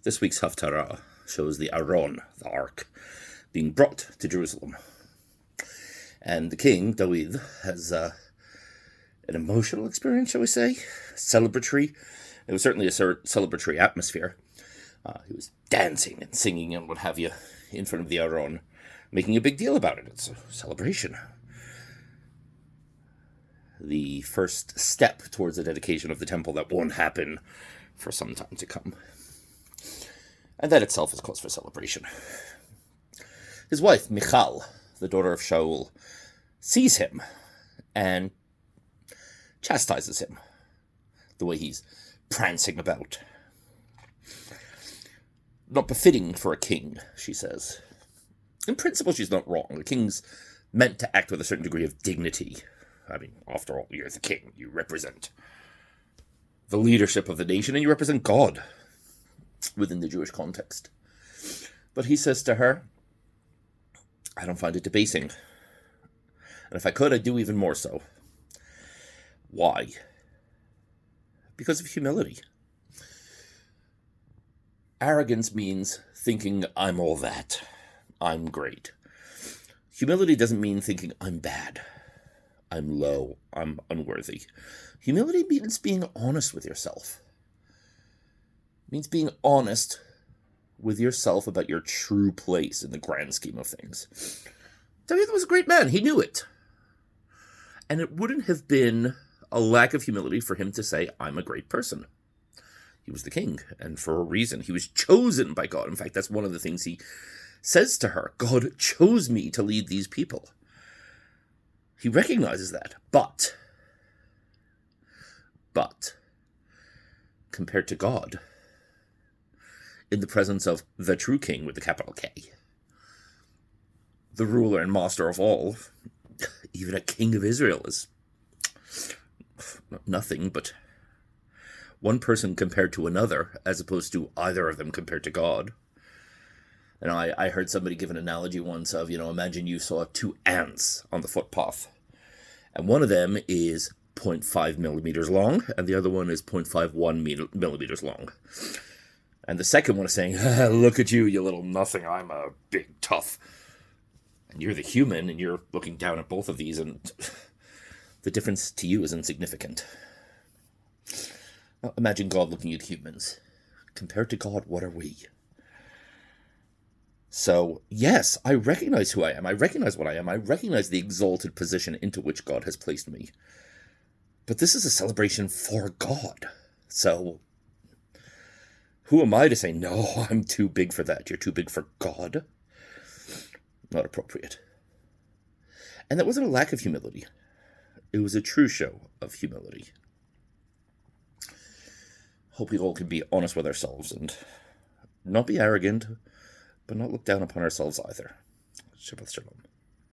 This week's Haftarah shows the Aron, the Ark, being brought to Jerusalem. And the king, David, has an emotional experience, shall we say? Celebratory. It was certainly a celebratory atmosphere. He was dancing and singing and what have you in front of the Aron, making a big deal about it. It's a celebration. The first step towards the dedication of the temple that won't happen for some time to come. And that itself is cause for celebration. His wife, Michal, the daughter of Shaul, sees him and chastises him. The way he's prancing about. Not befitting for a king, she says. In principle, she's not wrong. The king's meant to act with a certain degree of dignity. I mean, after all, you're the king. You represent the leadership of the nation, and you represent God within the Jewish context. But he says to her, I don't find it debasing. And if I could, I'd do even more so. Why? Because of humility. Arrogance means thinking I'm all that. I'm great. Humility doesn't mean thinking I'm bad. I'm low. I'm unworthy. Humility means being honest with yourself. It means being honest with yourself about your true place in the grand scheme of things. David was a great man. He knew it. And it wouldn't have been a lack of humility for him to say, I'm a great person. He was the king, and for a reason. He was chosen by God. In fact, that's one of the things he says to her. God chose me to lead these people. He recognizes that. But, compared to God, in the presence of the true king with the capital K, the ruler and master of all, even a king of Israel is nothing but one person compared to another, as opposed to either of them compared to God. And I heard somebody give an analogy once of, imagine you saw two ants on the footpath. And one of them is 0.5 millimeters long, and the other one is 0.51 millimeters long. And the second one is saying, look at you, you little nothing, I'm a big tough. And you're the human, and you're looking down at both of these, and the difference to you is insignificant. Now, imagine God looking at humans. Compared to God, what are we? So, yes, I recognize who I am. I recognize what I am. I recognize the exalted position into which God has placed me. But this is a celebration for God. So, who am I to say, no, I'm too big for that. You're too big for God? Not appropriate. And that wasn't a lack of humility. It was a true show of humility. Hope we all can be honest with ourselves and not be arrogant, but not look down upon ourselves either. Shabbat Shalom.